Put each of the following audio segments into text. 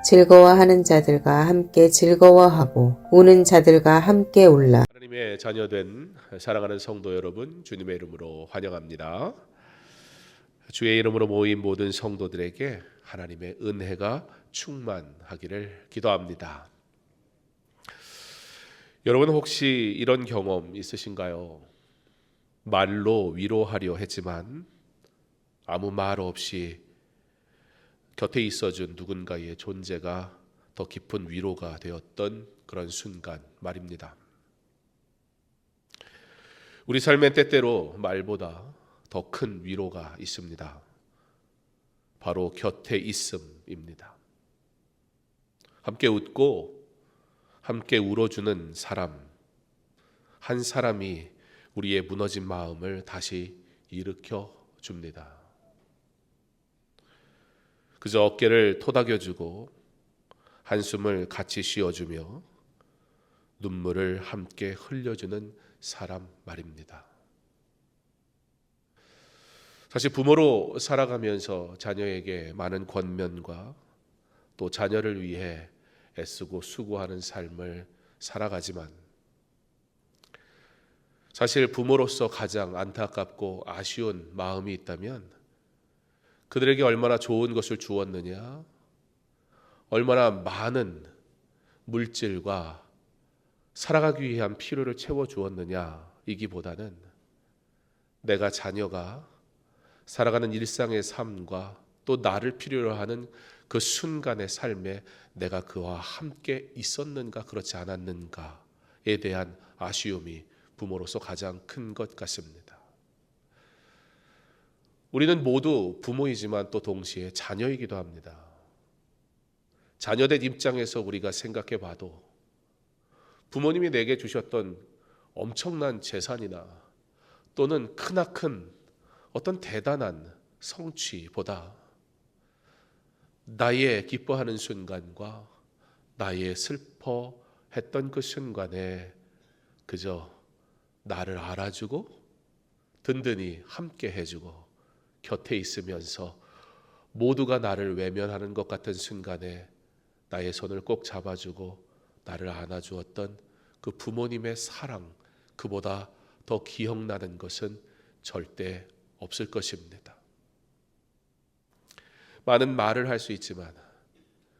즐거워하는 자들과 함께 즐거워하고 우는 자들과 함께 울라. 하나님의 자녀된 사랑하는 성도 여러분, 주님의 이름으로 환영합니다. 주의 이름으로 모인 모든 성도들에게 하나님의 은혜가 충만하기를 기도합니다. 여러분 혹시 이런 경험 있으신가요? 말로 위로하려 했지만 아무 말 없이 곁에 있어준 누군가의 존재가 더 깊은 위로가 되었던 그런 순간 말입니다. 우리 삶의 때때로 말보다 더 큰 위로가 있습니다. 바로 곁에 있음입니다. 함께 웃고 함께 울어주는 사람, 한 사람이 우리의 무너진 마음을 다시 일으켜 줍니다. 그저 어깨를 토닥여주고 한숨을 같이 쉬어주며 눈물을 함께 흘려주는 사람 말입니다. 사실 부모로 살아가면서 자녀에게 많은 권면과 또 자녀를 위해 애쓰고 수고하는 삶을 살아가지만 사실 부모로서 가장 안타깝고 아쉬운 마음이 있다면 그들에게 얼마나 좋은 것을 주었느냐, 얼마나 많은 물질과 살아가기 위한 필요를 채워주었느냐 이기보다는 내가 자녀가 살아가는 일상의 삶과 또 나를 필요로 하는 그 순간의 삶에 내가 그와 함께 있었는가 그렇지 않았는가에 대한 아쉬움이 부모로서 가장 큰 것 같습니다. 우리는 모두 부모이지만 또 동시에 자녀이기도 합니다. 자녀된 입장에서 우리가 생각해 봐도 부모님이 내게 주셨던 엄청난 재산이나 또는 크나큰 어떤 대단한 성취보다 나의 기뻐하는 순간과 나의 슬퍼했던 그 순간에 그저 나를 알아주고 든든히 함께 해주고 곁에 있으면서 모두가 나를 외면하는 것 같은 순간에 나의 손을 꼭 잡아주고 나를 안아주었던 그 부모님의 사랑, 그보다 더 기억나는 것은 절대 없을 것입니다. 많은 말을 할 수 있지만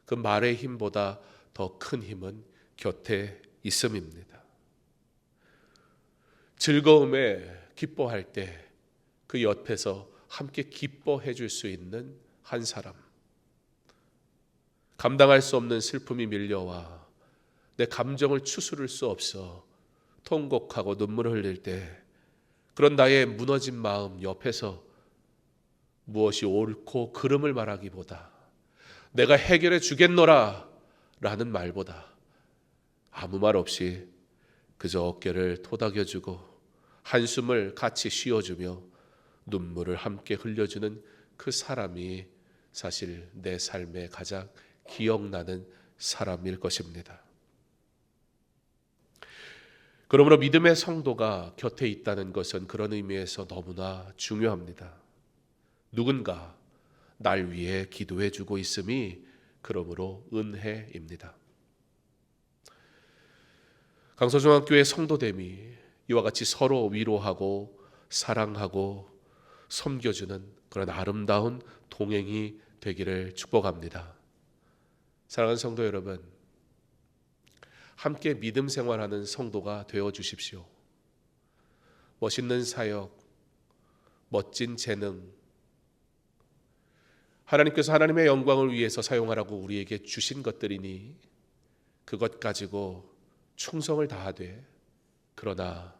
그 말의 힘보다 더 큰 힘은 곁에 있음입니다. 즐거움에 기뻐할 때 그 옆에서 함께 기뻐해 줄 수 있는 한 사람, 감당할 수 없는 슬픔이 밀려와 내 감정을 추스를 수 없어 통곡하고 눈물을 흘릴 때 그런 나의 무너진 마음 옆에서 무엇이 옳고 그름을 말하기보다 내가 해결해 주겠노라 라는 말보다 아무 말 없이 그저 어깨를 토닥여주고 한숨을 같이 쉬어주며 눈물을 함께 흘려주는 그 사람이 사실 내 삶에 가장 기억나는 사람일 것입니다. 그러므로 믿음의 성도가 곁에 있다는 것은 그런 의미에서 너무나 중요합니다. 누군가 날 위해 기도해 주고 있음이 그러므로 은혜입니다. 강서중학교의 성도됨이 이와 같이 서로 위로하고 사랑하고 섬겨주는 그런 아름다운 동행이 되기를 축복합니다. 사랑하는 성도 여러분, 함께 믿음 생활하는 성도가 되어 주십시오. 멋있는 사역, 멋진 재능, 하나님께서 하나님의 영광을 위해서 사용하라고 우리에게 주신 것들이니 그것 가지고 충성을 다하되, 그러나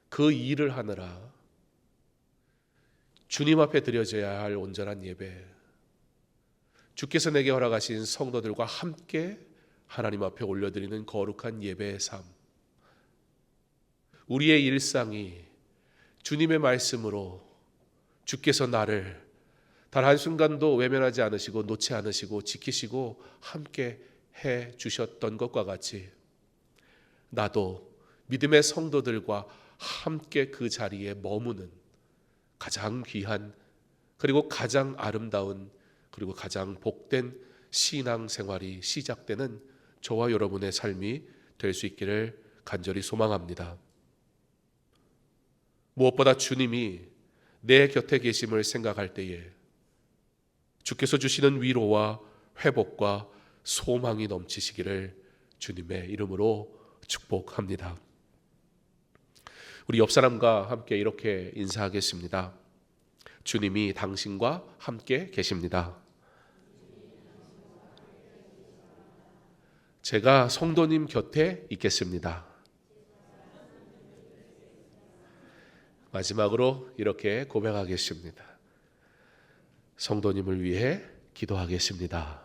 그 일을 하느라 주님 앞에 드려져야 할 온전한 예배, 주께서 내게 허락하신 성도들과 함께 하나님 앞에 올려드리는 거룩한 예배의 삶, 우리의 일상이 주님의 말씀으로 주께서 나를 단 한순간도 외면하지 않으시고 놓지 않으시고 지키시고 함께 해 주셨던 것과 같이 나도 믿음의 성도들과 함께 그 자리에 머무는 가장 귀한 그리고 가장 아름다운 그리고 가장 복된 신앙생활이 시작되는 저와 여러분의 삶이 될 수 있기를 간절히 소망합니다. 무엇보다 주님이 내 곁에 계심을 생각할 때에 주께서 주시는 위로와 회복과 소망이 넘치시기를 주님의 이름으로 축복합니다. 우리 옆 사람과 함께 이렇게 인사하겠습니다. 주님이 당신과 함께 계십니다. 제가 성도님 곁에 있겠습니다. 마지막으로 이렇게 고백하겠습니다. 성도님을 위해 기도하겠습니다.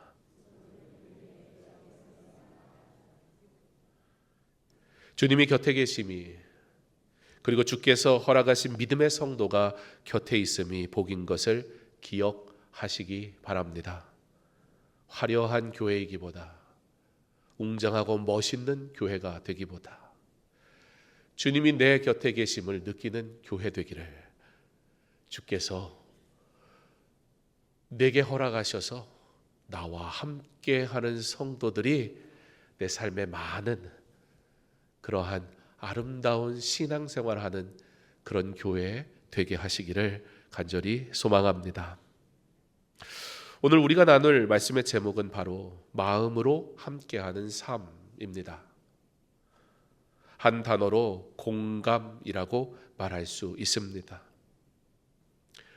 주님이 곁에 계심이, 그리고 주께서 허락하신 믿음의 성도가 곁에 있음이 복인 것을 기억하시기 바랍니다. 화려한 교회이기보다, 웅장하고 멋있는 교회가 되기보다 주님이 내 곁에 계심을 느끼는 교회 되기를 주께서 내게 허락하셔서 나와 함께하는 성도들이 내 삶에 많은 그러한 아름다운 신앙생활하는 그런 교회 되게 하시기를 간절히 소망합니다. 오늘 우리가 나눌 말씀의 제목은 바로 마음으로 함께하는 삶입니다. 한 단어로 공감이라고 말할 수 있습니다.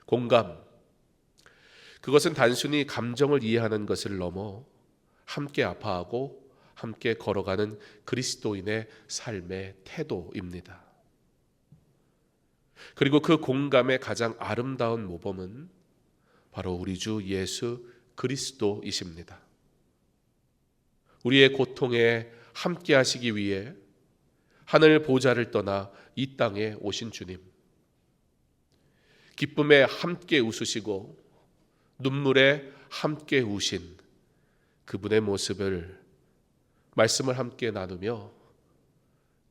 공감, 그것은 단순히 감정을 이해하는 것을 넘어 함께 아파하고 함께 걸어가는 그리스도인의 삶의 태도입니다. 그리고 그 공감의 가장 아름다운 모범은 바로 우리 주 예수 그리스도이십니다. 우리의 고통에 함께 하시기 위해 하늘 보좌를 떠나 이 땅에 오신 주님, 기쁨에 함께 웃으시고 눈물에 함께 우신 그분의 모습을 말씀을 함께 나누며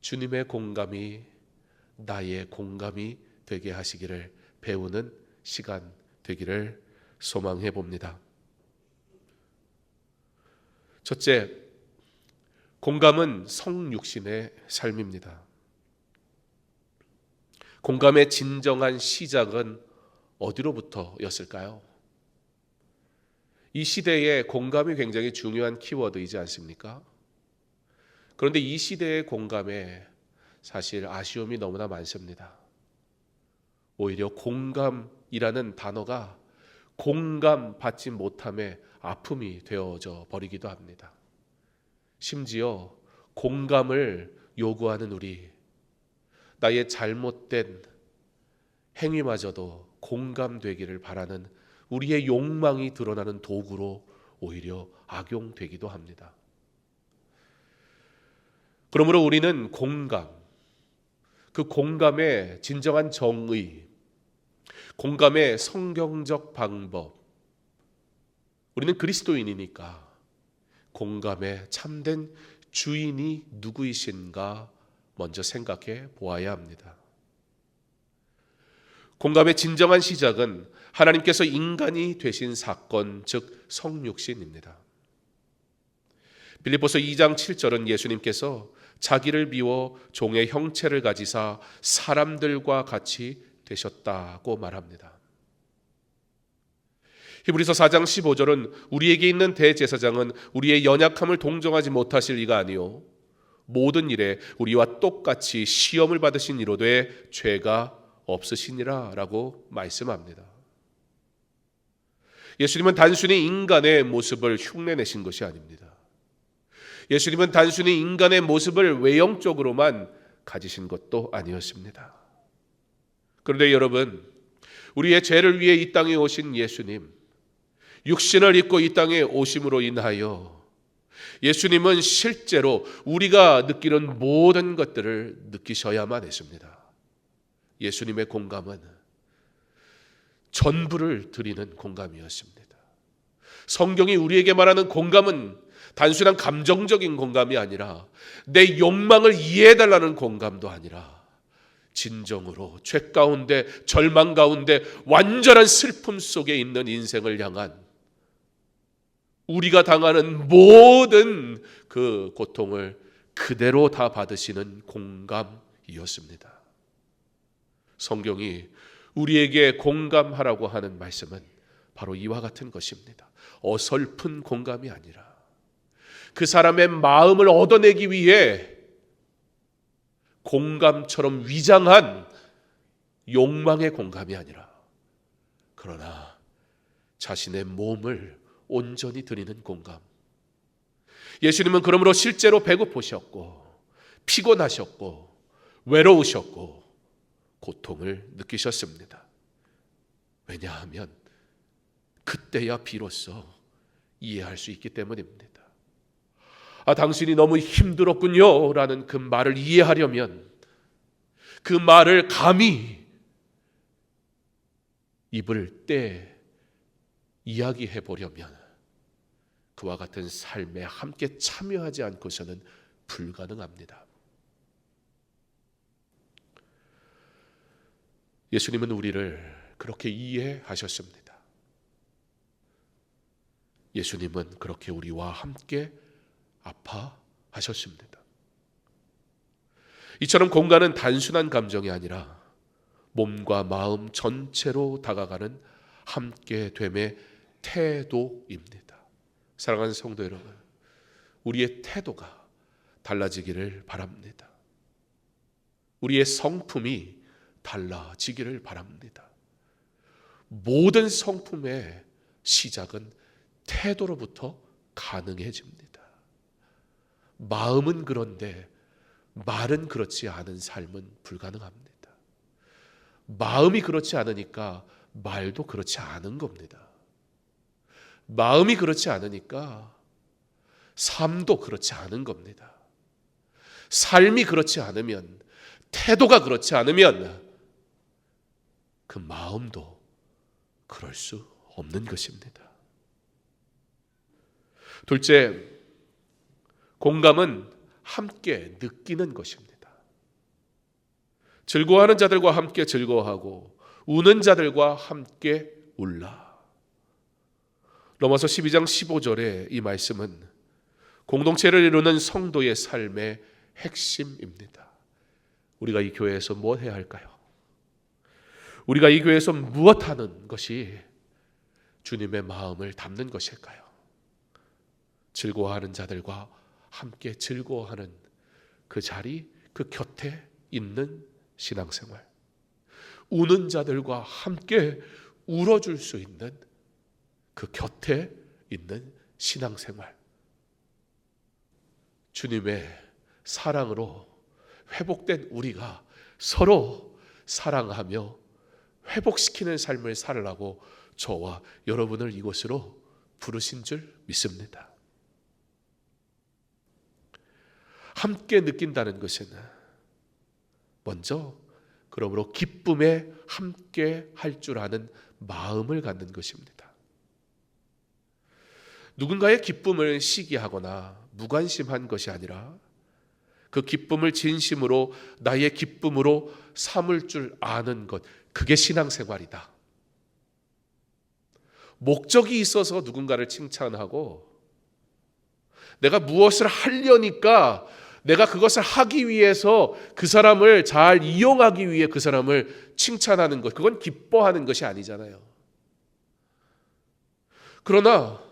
주님의 공감이 나의 공감이 되게 하시기를 배우는 시간 되기를 소망해 봅니다. 첫째, 공감은 성육신의 삶입니다. 공감의 진정한 시작은 어디로부터였을까요? 이 시대에 공감이 굉장히 중요한 키워드이지 않습니까? 그런데 이 시대의 공감에 사실 아쉬움이 너무나 많습니다. 오히려 공감이라는 단어가 공감받지 못함의 아픔이 되어져 버리기도 합니다. 심지어 공감을 요구하는 우리, 나의 잘못된 행위마저도 공감되기를 바라는 우리의 욕망이 드러나는 도구로 오히려 악용되기도 합니다. 그러므로 우리는 공감, 그 공감의 진정한 정의, 공감의 성경적 방법, 우리는 그리스도인이니까 공감의 참된 주인이 누구이신가 먼저 생각해 보아야 합니다. 공감의 진정한 시작은 하나님께서 인간이 되신 사건, 즉 성육신입니다. 빌립보서 2장 7절은 예수님께서 자기를 비워 종의 형체를 가지사 사람들과 같이 되셨다고 말합니다. 히브리서 4장 15절은 우리에게 있는 대제사장은 우리의 연약함을 동정하지 못하실 이가 아니요 모든 일에 우리와 똑같이 시험을 받으신 이로되 죄가 없으시니라 라고 말씀합니다. 예수님은 단순히 인간의 모습을 흉내내신 것이 아닙니다. 예수님은 단순히 인간의 모습을 외형적으로만 가지신 것도 아니었습니다. 그런데 여러분, 우리의 죄를 위해 이 땅에 오신 예수님, 육신을 입고 이 땅에 오심으로 인하여 예수님은 실제로 우리가 느끼는 모든 것들을 느끼셔야만 했습니다. 예수님의 공감은 전부를 드리는 공감이었습니다. 성경이 우리에게 말하는 공감은 단순한 감정적인 공감이 아니라 내 욕망을 이해해달라는 공감도 아니라 진정으로 죄 가운데 절망 가운데 완전한 슬픔 속에 있는 인생을 향한 우리가 당하는 모든 그 고통을 그대로 다 받으시는 공감이었습니다. 성경이 우리에게 공감하라고 하는 말씀은 바로 이와 같은 것입니다. 어설픈 공감이 아니라 그 사람의 마음을 얻어내기 위해 공감처럼 위장한 욕망의 공감이 아니라, 그러나 자신의 몸을 온전히 드리는 공감. 예수님은 그러므로 실제로 배고프셨고 피곤하셨고 외로우셨고 고통을 느끼셨습니다. 왜냐하면 그때야 비로소 이해할 수 있기 때문입니다. 당신이 너무 힘들었군요 라는 그 말을 이해하려면, 그 말을 감히 입을 떼 이야기해 보려면 그와 같은 삶에 함께 참여하지 않고서는 불가능합니다. 예수님은 우리를 그렇게 이해하셨습니다. 예수님은 그렇게 우리와 함께 아파하셨습니다. 이처럼 공간은 단순한 감정이 아니라 몸과 마음 전체로 다가가는 함께됨의 태도입니다. 사랑하는 성도 여러분, 우리의 태도가 달라지기를 바랍니다. 우리의 성품이 달라지기를 바랍니다. 모든 성품의 시작은 태도로부터 가능해집니다. 마음은 그런데 말은 그렇지 않은 삶은 불가능합니다. 마음이 그렇지 않으니까 말도 그렇지 않은 겁니다. 마음이 그렇지 않으니까 삶도 그렇지 않은 겁니다. 삶이 그렇지 않으면, 태도가 그렇지 않으면 그 마음도 그럴 수 없는 것입니다. 둘째, 공감은 함께 느끼는 것입니다. 즐거워하는 자들과 함께 즐거워하고 우는 자들과 함께 울라. 로마서 12장 15절의 이 말씀은 공동체를 이루는 성도의 삶의 핵심입니다. 우리가 이 교회에서 뭘 해야 할까요? 우리가 이 교회에서 무엇 하는 것이 주님의 마음을 담는 것일까요? 즐거워하는 자들과 함께 즐거워하는 그 자리, 그 곁에 있는 신앙생활. 우는 자들과 함께 울어줄 수 있는 그 곁에 있는 신앙생활. 주님의 사랑으로 회복된 우리가 서로 사랑하며 회복시키는 삶을 살으라고 저와 여러분을 이곳으로 부르신 줄 믿습니다. 함께 느낀다는 것은 먼저 그러므로 기쁨에 함께 할 줄 아는 마음을 갖는 것입니다. 누군가의 기쁨을 시기하거나 무관심한 것이 아니라 그 기쁨을 진심으로 나의 기쁨으로 삼을 줄 아는 것, 그게 신앙생활이다. 목적이 있어서 누군가를 칭찬하고 내가 무엇을 하려니까 내가 그것을 하기 위해서 그 사람을 잘 이용하기 위해 그 사람을 칭찬하는 것, 그건 기뻐하는 것이 아니잖아요. 그러나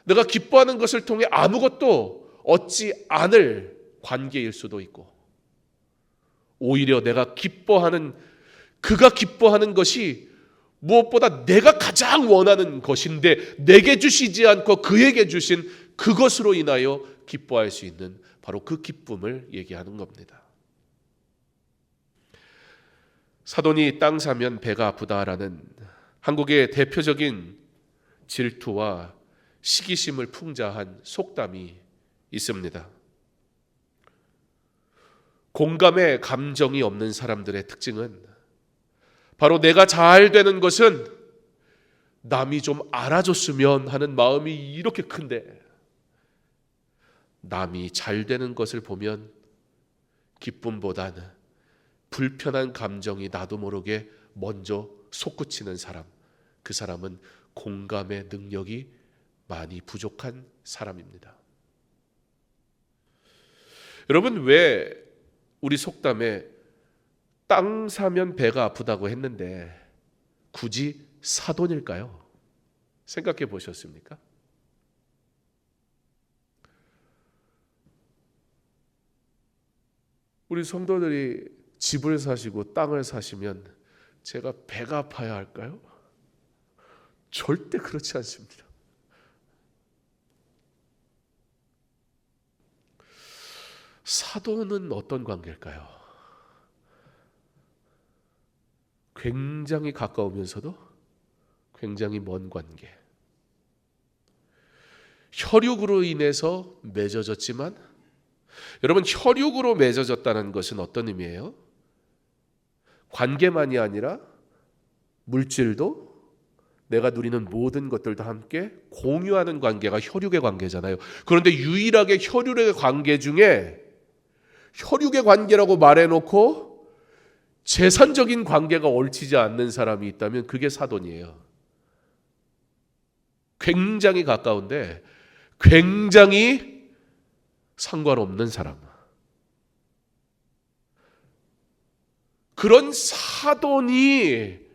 내가 기뻐하는 것을 통해 아무것도 얻지 않을 관계일 수도 있고, 오히려 내가 기뻐하는, 그가 기뻐하는 것이 무엇보다 내가 가장 원하는 것인데 내게 주시지 않고 그에게 주신 그것으로 인하여 기뻐할 수 있는 바로 그 기쁨을 얘기하는 겁니다. 사돈이 땅 사면 배가 아프다라는 한국의 대표적인 질투와 시기심을 풍자한 속담이 있습니다. 공감의 감정이 없는 사람들의 특징은 바로 내가 잘 되는 것은 남이 좀 알아줬으면 하는 마음이 이렇게 큰데, 남이 잘 되는 것을 보면 기쁨보다는 불편한 감정이 나도 모르게 먼저 솟구치는 사람, 그 사람은 공감의 능력이 많이 부족한 사람입니다. 여러분, 왜 우리 속담에 땅 사면 배가 아프다고 했는데 굳이 사돈일까요? 생각해 보셨습니까? 우리 성도들이 집을 사시고 땅을 사시면 제가 배가 아파야 할까요? 절대 그렇지 않습니다. 사돈은 어떤 관계일까요? 굉장히 가까우면서도 굉장히 먼 관계. 혈육으로 인해서 맺어졌지만, 여러분, 혈육으로 맺어졌다는 것은 어떤 의미예요? 관계만이 아니라 물질도, 내가 누리는 모든 것들도 함께 공유하는 관계가 혈육의 관계잖아요. 그런데 유일하게 혈육의 관계 중에 혈육의 관계라고 말해놓고 재산적인 관계가 얽히지 않는 사람이 있다면 그게 사돈이에요. 굉장히 가까운데 굉장히 상관없는 사람. 그런 사돈이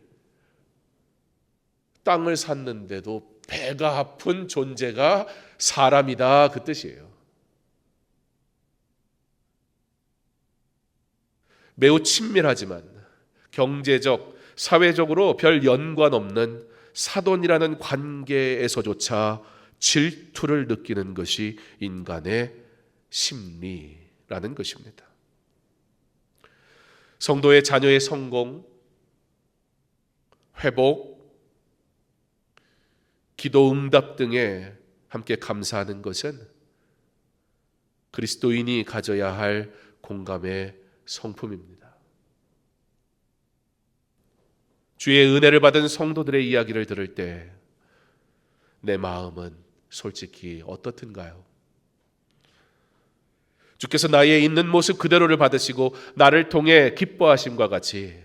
땅을 샀는데도 배가 아픈 존재가 사람이다, 그 뜻이에요. 매우 친밀하지만 경제적, 사회적으로 별 연관 없는 사돈이라는 관계에서조차 질투를 느끼는 것이 인간의 심리라는 것입니다. 성도의 자녀의 성공, 회복, 기도 응답 등에 함께 감사하는 것은 그리스도인이 가져야 할 공감의 성품입니다. 주의 은혜를 받은 성도들의 이야기를 들을 때 내 마음은 솔직히 어떻든가요? 주께서 나의 있는 모습 그대로를 받으시고 나를 통해 기뻐하심과 같이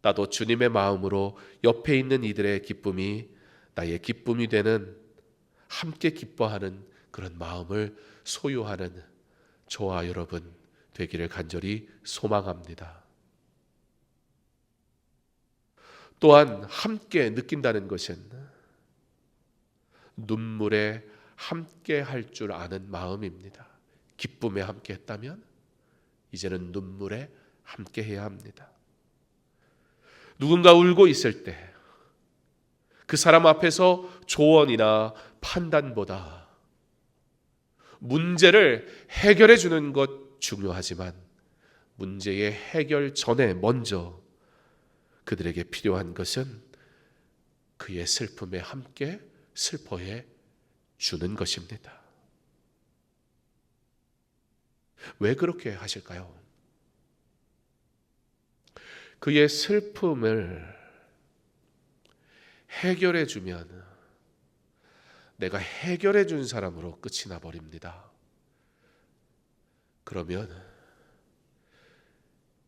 나도 주님의 마음으로 옆에 있는 이들의 기쁨이 나의 기쁨이 되는, 함께 기뻐하는 그런 마음을 소유하는 저와 여러분 되기를 간절히 소망합니다. 또한 함께 느낀다는 것은 눈물에 함께 할 줄 아는 마음입니다. 기쁨에 함께 했다면 이제는 눈물에 함께 해야 합니다. 누군가 울고 있을 때 그 사람 앞에서 조언이나 판단보다 문제를 해결해 주는 것 중요하지만 문제의 해결 전에 먼저 그들에게 필요한 것은 그의 슬픔에 함께 슬퍼해 주는 것입니다. 왜 그렇게 하실까요? 그의 슬픔을 해결해 주면 내가 해결해 준 사람으로 끝이 나버립니다. 그러면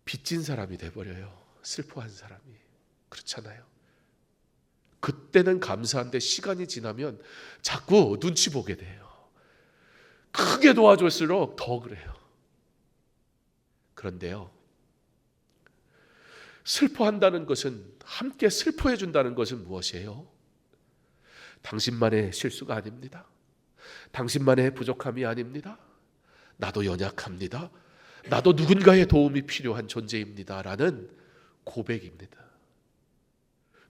빚진 사람이 돼버려요. 슬퍼한 사람이. 그렇잖아요. 그때는 감사한데 시간이 지나면 자꾸 눈치 보게 돼요. 크게 도와줄수록 더 그래요. 그런데요, 슬퍼한다는 것은, 함께 슬퍼해 준다는 것은 무엇이에요? 당신만의 실수가 아닙니다. 당신만의 부족함이 아닙니다. 나도 연약합니다. 나도 누군가의 도움이 필요한 존재입니다. 라는 고백입니다.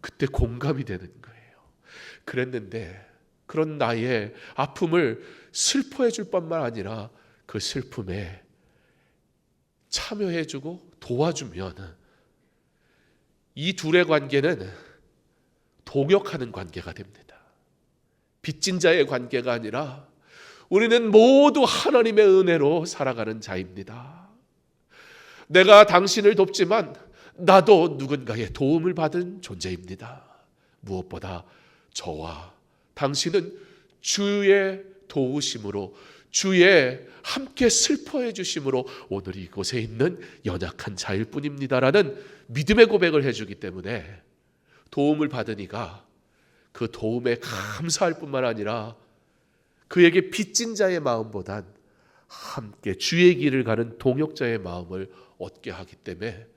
그때 공감이 되는 거예요. 그랬는데 그런 나의 아픔을 슬퍼해 줄 뿐만 아니라 그 슬픔에 참여해 주고 도와주면 이 둘의 관계는 동역하는 관계가 됩니다. 빚진 자의 관계가 아니라 우리는 모두 하나님의 은혜로 살아가는 자입니다. 내가 당신을 돕지만 나도 누군가의 도움을 받은 존재입니다. 무엇보다 저와 당신은 주의 도우심으로, 주의 함께 슬퍼해 주심으로 오늘 이곳에 있는 연약한 자일 뿐입니다라는 믿음의 고백을 해주기 때문에 도움을 받으니까 그 도움에 감사할 뿐만 아니라 그에게 빚진 자의 마음보단 함께 주의 길을 가는 동역자의 마음을 얻게 하기 때문에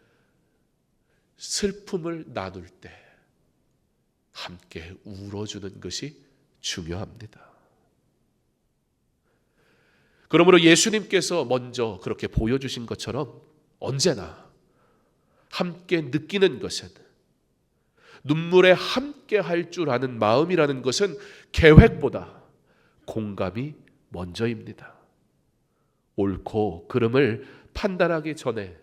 슬픔을 나눌 때 함께 울어주는 것이 중요합니다. 그러므로 예수님께서 먼저 그렇게 보여주신 것처럼 언제나 함께 느끼는 것은, 눈물에 함께 할 줄 아는 마음이라는 것은 계획보다 공감이 먼저입니다. 옳고 그름을 판단하기 전에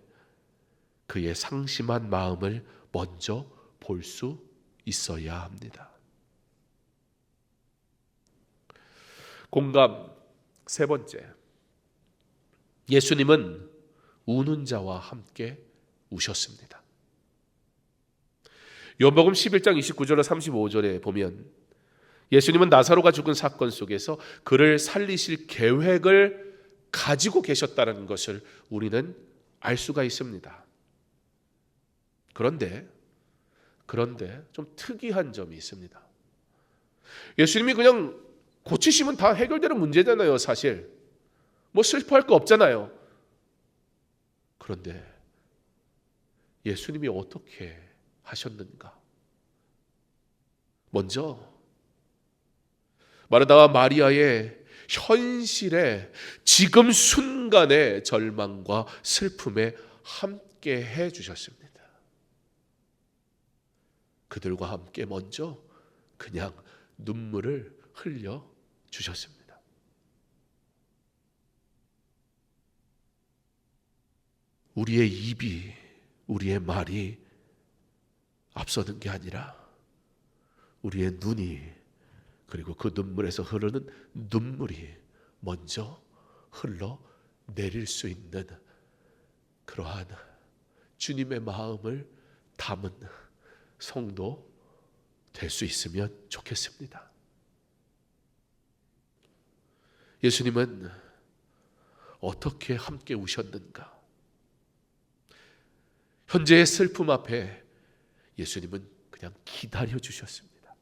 그의 상심한 마음을 먼저 볼 수 있어야 합니다. 공감 세 번째, 예수님은 우는 자와 함께 우셨습니다. 요한복음 11장 29절과 35절에 보면 예수님은 나사로가 죽은 사건 속에서 그를 살리실 계획을 가지고 계셨다는 것을 우리는 알 수가 있습니다. 그런데 좀 특이한 점이 있습니다. 예수님이 그냥 고치시면 다 해결되는 문제잖아요, 사실. 뭐 슬퍼할 거 없잖아요. 그런데 예수님이 어떻게 하셨는가? 먼저 마르다와 마리아의 현실에 지금 순간의 절망과 슬픔에 함께 해 주셨습니다. 그들과 함께 먼저 그냥 눈물을 흘려 주셨습니다. 우리의 입이, 우리의 말이 앞서는 게 아니라 우리의 눈이, 그리고 그 눈물에서 흐르는 눈물이 먼저 흘러 내릴 수 있는 그러한 주님의 마음을 담은 성도 될 수 있으면 좋겠습니다. 예수님은 어떻게 함께 우셨는가? 현재의 슬픔 앞에 예수님은 그냥 기다려 주셨습니다.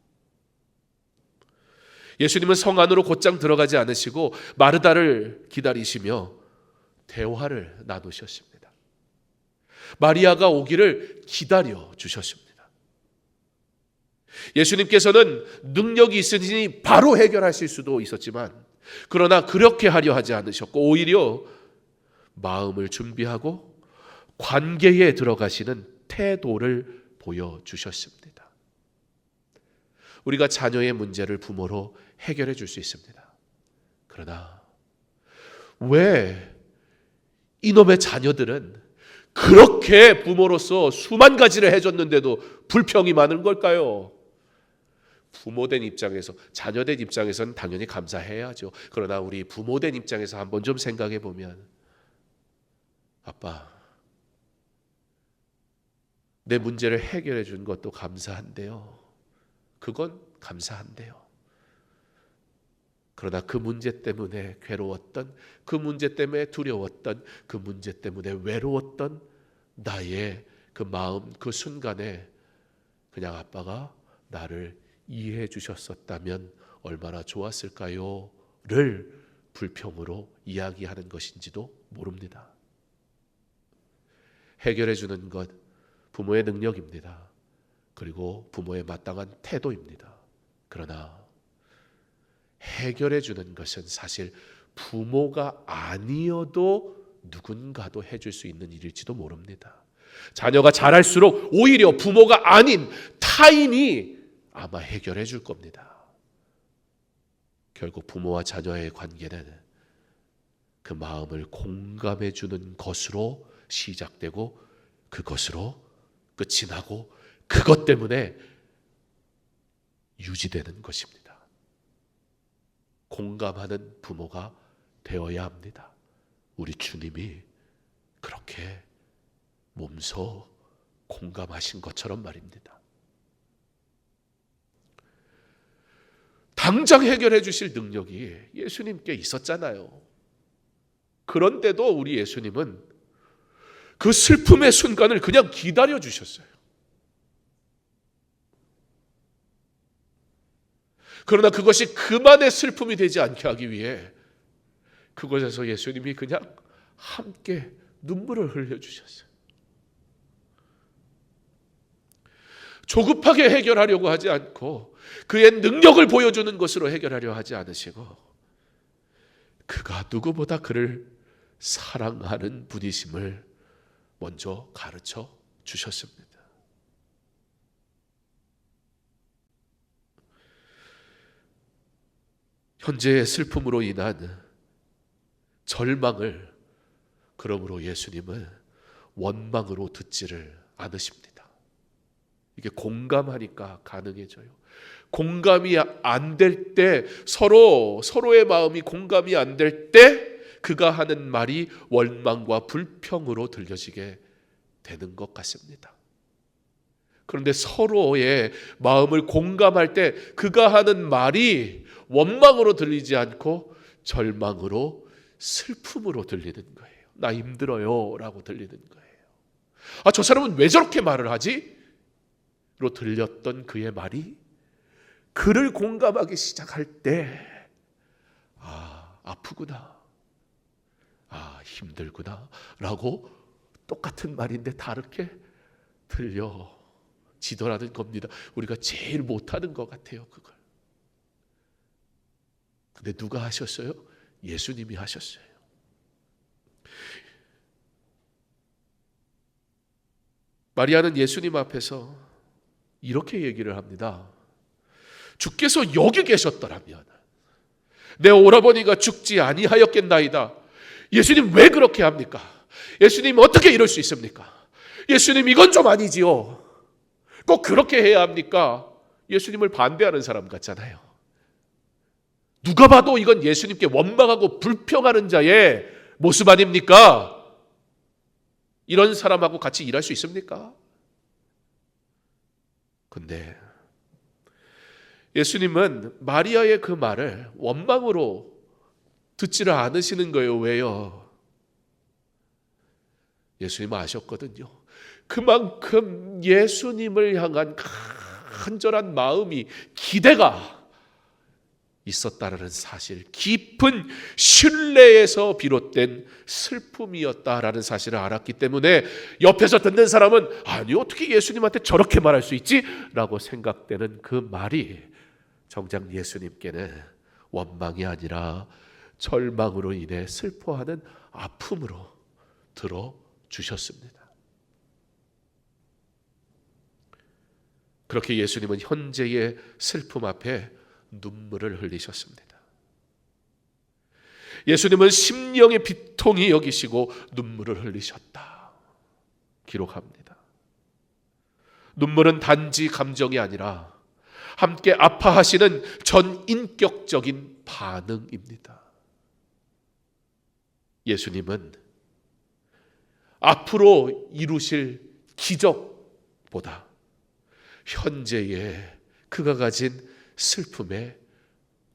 예수님은 성 안으로 곧장 들어가지 않으시고 마르다를 기다리시며 대화를 나누셨습니다. 마리아가 오기를 기다려 주셨습니다. 예수님께서는 능력이 있으니 바로 해결하실 수도 있었지만, 그러나 그렇게 하려 하지 않으셨고 오히려 마음을 준비하고 관계에 들어가시는 태도를 보여주셨습니다. 우리가 자녀의 문제를 부모로 해결해 줄 수 있습니다. 그러나 왜 이놈의 자녀들은 그렇게 부모로서 수만 가지를 해줬는데도 불평이 많은 걸까요? 부모된 입장에서, 자녀된 입장에서는 당연히 감사해야죠. 그러나 우리 부모된 입장에서 한번 좀 생각해 보면, 아빠, 내 문제를 해결해 준 것도 감사한데요. 그건 감사한데요. 그러나 그 문제 때문에 괴로웠던, 그 문제 때문에 두려웠던, 그 문제 때문에 외로웠던 나의 그 마음, 그 순간에 그냥 아빠가 나를 이해해 주셨었다면 얼마나 좋았을까요? 를 불평으로 이야기하는 것인지도 모릅니다. 해결해 주는 것, 부모의 능력입니다. 그리고 부모의 마땅한 태도입니다. 그러나 해결해 주는 것은 사실 부모가 아니어도 누군가도 해줄 수 있는 일일지도 모릅니다. 자녀가 자랄수록 오히려 부모가 아닌 타인이 아마 해결해 줄 겁니다. 결국 부모와 자녀의 관계는 그 마음을 공감해 주는 것으로 시작되고 그것으로 끝이 나고 그것 때문에 유지되는 것입니다. 공감하는 부모가 되어야 합니다. 우리 주님이 그렇게 몸소 공감하신 것처럼 말입니다. 당장 해결해 주실 능력이 예수님께 있었잖아요. 그런데도 우리 예수님은 그 슬픔의 순간을 그냥 기다려 주셨어요. 그러나 그것이 그만의 슬픔이 되지 않게 하기 위해 그곳에서 예수님이 그냥 함께 눈물을 흘려주셨어요. 조급하게 해결하려고 하지 않고 그의 능력을 보여주는 것으로 해결하려 하지 않으시고 그가 누구보다 그를 사랑하는 분이심을 먼저 가르쳐 주셨습니다. 현재의 슬픔으로 인한 절망을 그러므로 예수님은 원망으로 듣지를 않으십니다. 이게 공감하니까 가능해져요. 공감이 안 될 때, 서로의 마음이 공감이 안 될 때 그가 하는 말이 원망과 불평으로 들려지게 되는 것 같습니다. 그런데 서로의 마음을 공감할 때 그가 하는 말이 원망으로 들리지 않고 절망으로, 슬픔으로 들리는 거예요. 나 힘들어요 라고 들리는 거예요. 저 사람은 왜 저렇게 말을 하지? 로 들렸던 그의 말이 그를 공감하기 시작할 때 아프구나, 힘들구나 라고 똑같은 말인데 다르게 들려지더라는 겁니다. 우리가 제일 못하는 것 같아요, 그걸. 근데 누가 하셨어요? 예수님이 하셨어요. 마리아는 예수님 앞에서 이렇게 얘기를 합니다. 주께서 여기 계셨더라면 내 오라버니가 죽지 아니하였겠나이다. 예수님 왜 그렇게 합니까? 예수님 어떻게 이럴 수 있습니까? 예수님 이건 좀 아니지요. 꼭 그렇게 해야 합니까? 예수님을 반대하는 사람 같잖아요. 누가 봐도 이건 예수님께 원망하고 불평하는 자의 모습 아닙니까? 이런 사람하고 같이 일할 수 있습니까? 근데 예수님은 마리아의 그 말을 원망으로 듣지를 않으시는 거예요. 왜요? 예수님은 아셨거든요. 그만큼 예수님을 향한 간절한 마음이, 기대가 있었다라는 사실, 깊은 신뢰에서 비롯된 슬픔이었다라는 사실을 알았기 때문에 옆에서 듣는 사람은 아니 어떻게 예수님한테 저렇게 말할 수 있지? 라고 생각되는 그 말이 정작 예수님께는 원망이 아니라 절망으로 인해 슬퍼하는 아픔으로 들어주셨습니다. 그렇게 예수님은 현재의 슬픔 앞에 눈물을 흘리셨습니다. 예수님은 심령의 비통이 여기시고 눈물을 흘리셨다 기록합니다. 눈물은 단지 감정이 아니라 함께 아파하시는 전인격적인 반응입니다. 예수님은 앞으로 이루실 기적보다 현재의 그가 가진 슬픔에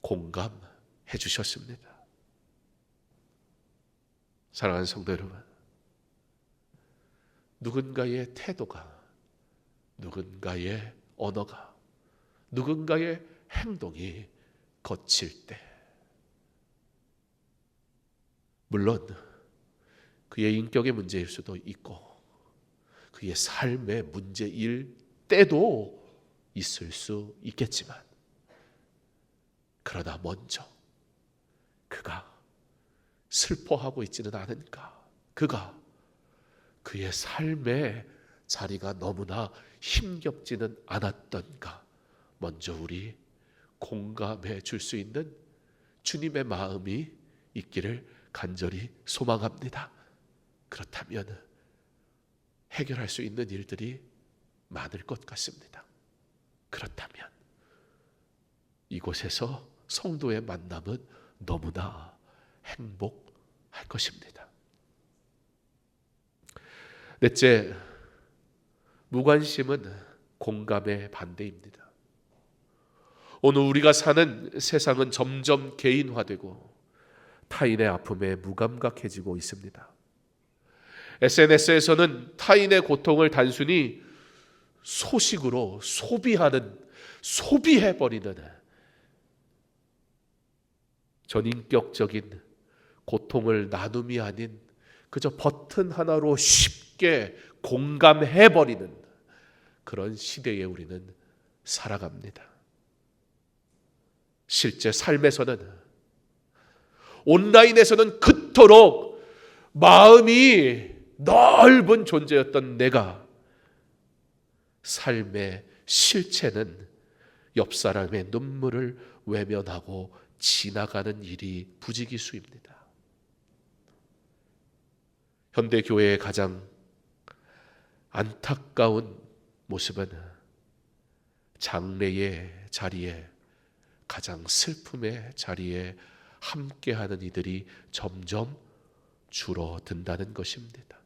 공감해 주셨습니다. 사랑하는 성도 여러분, 누군가의 태도가, 누군가의 언어가, 누군가의 행동이 거칠 때, 물론 그의 인격의 문제일 수도 있고 그의 삶의 문제일 때도 있을 수 있겠지만, 그러나 먼저 그가 슬퍼하고 있지는 않은가, 그가 그의 삶의 자리가 너무나 힘겹지는 않았던가, 먼저 우리 공감해 줄 수 있는 주님의 마음이 있기를 간절히 소망합니다. 그렇다면 해결할 수 있는 일들이 많을 것 같습니다. 그렇다면 이곳에서 성도의 만남은 너무나 행복할 것입니다. 넷째, 무관심은 공감의 반대입니다. 오늘 우리가 사는 세상은 점점 개인화되고 타인의 아픔에 무감각해지고 있습니다. SNS에서는 타인의 고통을 단순히 소식으로 소비해버리는 전인격적인 고통을 나눔이 아닌 그저 버튼 하나로 쉽게 공감해버리는 그런 시대에 우리는 살아갑니다. 실제 삶에서는, 온라인에서는 그토록 마음이 넓은 존재였던 내가 삶의 실체는 옆 사람의 눈물을 외면하고 지나가는 일이 부지기수입니다. 현대 교회의 가장 안타까운 모습은 장례의 자리에, 가장 슬픔의 자리에 함께하는 이들이 점점 줄어든다는 것입니다.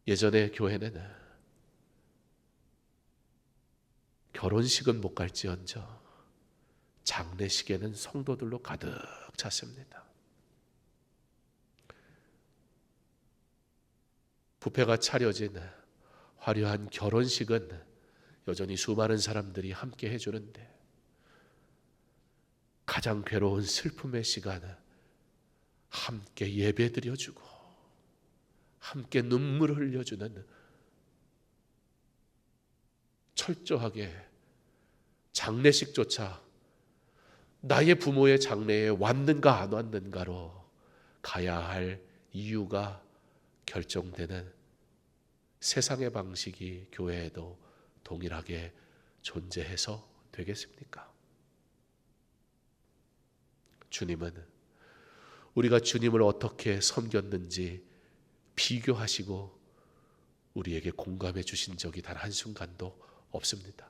예전에 교회는 결혼식은 못 갈지언정 장례식에는 성도들로 가득 찼습니다. 뷔페가 차려진 화려한 결혼식은 여전히 수많은 사람들이 함께 해주는데, 가장 괴로운 슬픔의 시간은 함께 예배드려주고 함께 눈물을 흘려주는, 철저하게 장례식조차 나의 부모의 장례에 왔는가 안 왔는가로 가야 할 이유가 결정되는 세상의 방식이 교회에도 동일하게 존재해서 되겠습니까? 주님은 우리가 주님을 어떻게 섬겼는지 비교하시고 우리에게 공감해 주신 적이 단 한순간도 없습니다.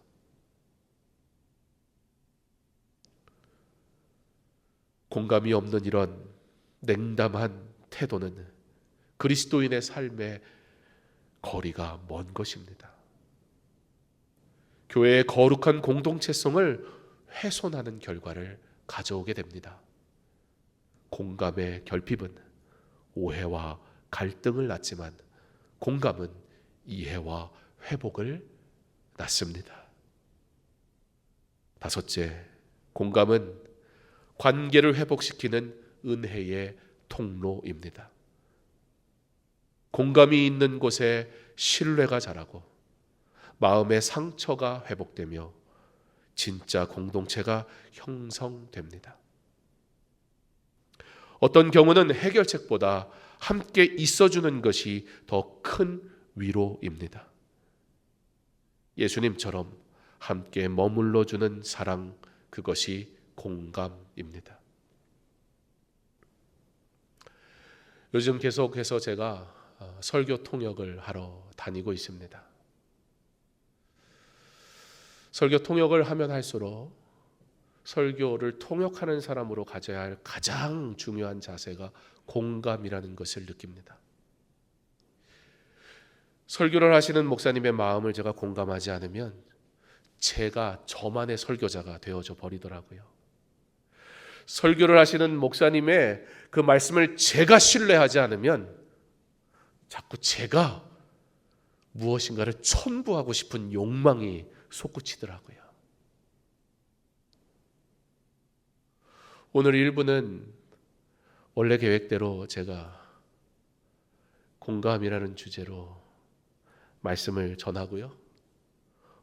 공감이 없는 이런 냉담한 태도는 그리스도인의 삶의 거리가 먼 것입니다. 교회의 거룩한 공동체성을 훼손하는 결과를 가져오게 됩니다. 공감의 결핍은 오해와 갈등을 낳지만 공감은 이해와 회복을 낳습니다. 다섯째, 공감은 관계를 회복시키는 은혜의 통로입니다. 공감이 있는 곳에 신뢰가 자라고 마음의 상처가 회복되며 진짜 공동체가 형성됩니다. 어떤 경우는 해결책보다 함께 있어주는 것이 더 큰 위로입니다. 예수님처럼 함께 머물러주는 사랑, 그것이 공감입니다. 요즘 계속해서 제가 설교 통역을 하러 다니고 있습니다. 설교 통역을 하면 할수록 설교를 통역하는 사람으로 가져야 할 가장 중요한 자세가 공감이라는 것을 느낍니다. 설교를 하시는 목사님의 마음을 제가 공감하지 않으면 제가 저만의 설교자가 되어져 버리더라고요. 설교를 하시는 목사님의 그 말씀을 제가 신뢰하지 않으면 자꾸 제가 무엇인가를 첨부하고 싶은 욕망이 솟구치더라고요. 오늘 1부는 원래 계획대로 제가 공감이라는 주제로 말씀을 전하고요.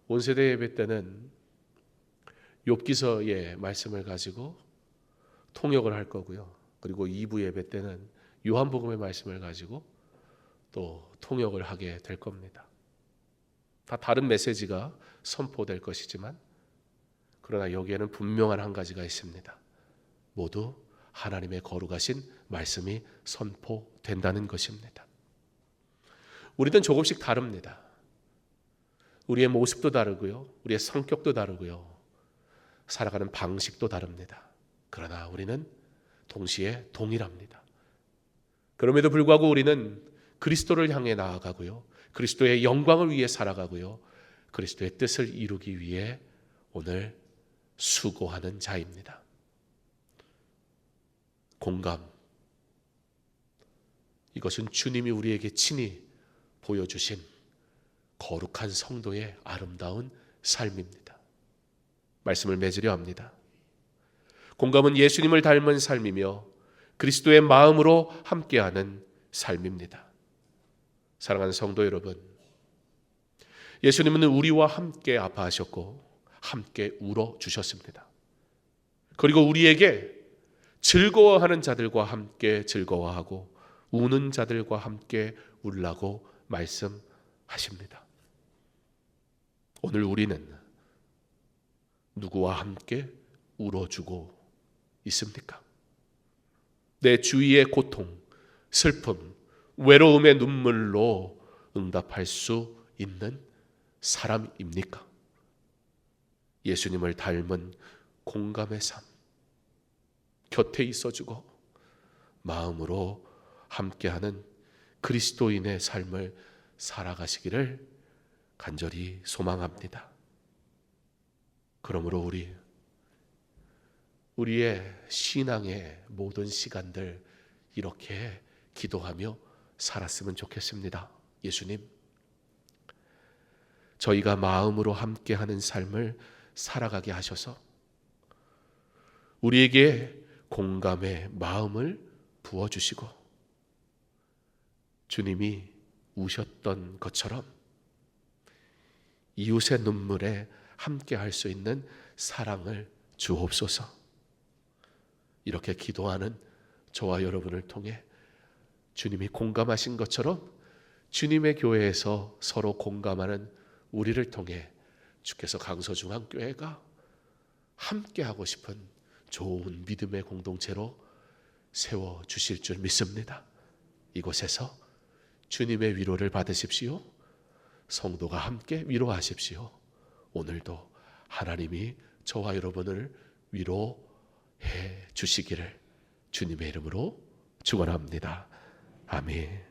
온세대 예배 때는 욥기서의 말씀을 가지고 통역을 할 거고요. 그리고 2부 예배 때는 요한복음의 말씀을 가지고 또 통역을 하게 될 겁니다. 다 다른 메시지가 선포될 것이지만, 그러나 여기에는 분명한 한 가지가 있습니다. 모두 하나님의 거룩하신 말씀이 선포된다는 것입니다. 우리는 조금씩 다릅니다. 우리의 모습도 다르고요, 우리의 성격도 다르고요, 살아가는 방식도 다릅니다. 그러나 우리는 동시에 동일합니다. 그럼에도 불구하고 우리는 그리스도를 향해 나아가고요, 그리스도의 영광을 위해 살아가고요, 그리스도의 뜻을 이루기 위해 오늘 수고하는 자입니다. 공감, 이것은 주님이 우리에게 친히 보여주신 거룩한 성도의 아름다운 삶입니다. 말씀을 맺으려 합니다. 공감은 예수님을 닮은 삶이며 그리스도의 마음으로 함께하는 삶입니다. 사랑하는 성도 여러분, 예수님은 우리와 함께 아파하셨고 함께 울어주셨습니다. 그리고 우리에게 즐거워하는 자들과 함께 즐거워하고 우는 자들과 함께 울라고 말씀하십니다. 오늘 우리는 누구와 함께 울어주고 있습니까? 내 주위의 고통, 슬픔, 외로움의 눈물로 응답할 수 있는 사람입니까? 예수님을 닮은 공감의 삶, 곁에 있어주고 마음으로 함께하는 그리스도인의 삶을 살아가시기를 간절히 소망합니다. 그러므로 우리의 신앙의 모든 시간들 이렇게 기도하며 살았으면 좋겠습니다. 예수님, 저희가 마음으로 함께하는 삶을 살아가게 하셔서 우리에게 공감의 마음을 부어주시고 주님이 우셨던 것처럼 이웃의 눈물에 함께할 수 있는 사랑을 주옵소서. 이렇게 기도하는 저와 여러분을 통해 주님이 공감하신 것처럼 주님의 교회에서 서로 공감하는 우리를 통해 주께서 강서중앙교회가 함께하고 싶은 좋은 믿음의 공동체로 세워주실 줄 믿습니다. 이곳에서 주님의 위로를 받으십시오. 성도가 함께 위로하십시오. 오늘도 하나님이 저와 여러분을 위로해 주시기를 주님의 이름으로 축원합니다. 아멘.